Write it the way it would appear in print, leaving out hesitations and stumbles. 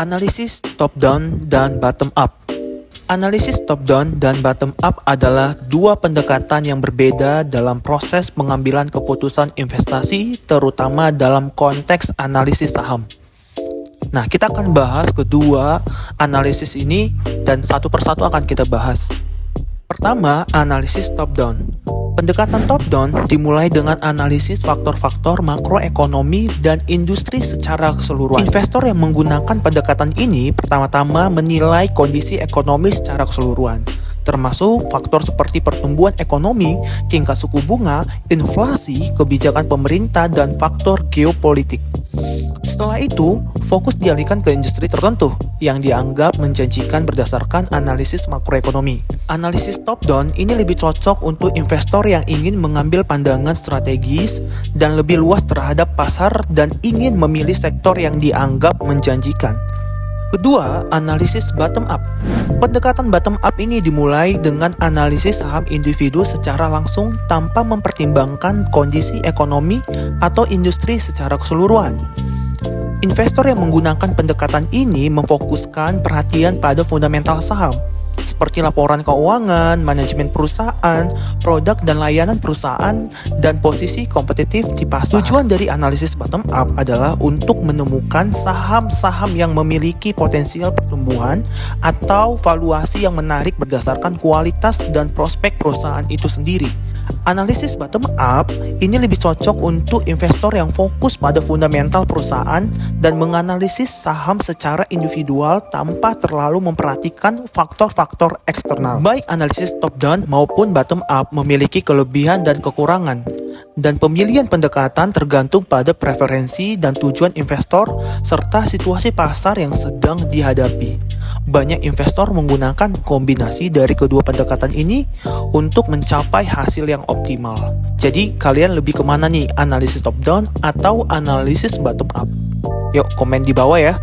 Analisis top-down dan bottom-up. Analisis top-down dan bottom-up adalah dua pendekatan yang berbeda dalam proses pengambilan keputusan investasi, terutama dalam konteks analisis saham. Nah, kita akan bahas kedua analisis ini dan satu persatu akan kita bahas. Pertama, analisis top-down. Pendekatan top-down dimulai dengan analisis faktor-faktor makroekonomi dan industri secara keseluruhan. Investor yang menggunakan pendekatan ini pertama-tama menilai kondisi ekonomi secara keseluruhan, termasuk faktor seperti pertumbuhan ekonomi, tingkat suku bunga, inflasi, kebijakan pemerintah, dan faktor geopolitik. Setelah itu, fokus dialihkan ke industri tertentu yang dianggap menjanjikan berdasarkan analisis makroekonomi. Analisis top-down ini lebih cocok untuk investor yang ingin mengambil pandangan strategis dan lebih luas terhadap pasar dan ingin memilih sektor yang dianggap menjanjikan. Kedua, analisis bottom-up. Pendekatan bottom-up ini dimulai dengan analisis saham individu secara langsung tanpa mempertimbangkan kondisi ekonomi atau industri secara keseluruhan. Investor yang menggunakan pendekatan ini memfokuskan perhatian pada fundamental saham, seperti laporan keuangan, manajemen perusahaan, produk dan layanan perusahaan, dan posisi kompetitif di pasar. Tujuan dari analisis bottom up adalah untuk menemukan saham-saham yang memiliki potensial pertumbuhan atau valuasi yang menarik berdasarkan kualitas dan prospek perusahaan itu sendiri. Analisis bottom up ini lebih cocok untuk investor yang fokus pada fundamental perusahaan dan menganalisis saham secara individual tanpa terlalu memperhatikan faktor-faktor eksternal. Baik analisis top down maupun bottom up memiliki kelebihan dan kekurangan, dan pemilihan pendekatan tergantung pada preferensi dan tujuan investor serta situasi pasar yang sedang dihadapi. Banyak investor menggunakan kombinasi dari kedua pendekatan ini untuk mencapai hasil yang optimal. Jadi kalian lebih kemana nih, analisis top down atau analisis bottom up? Yuk komen di bawah ya.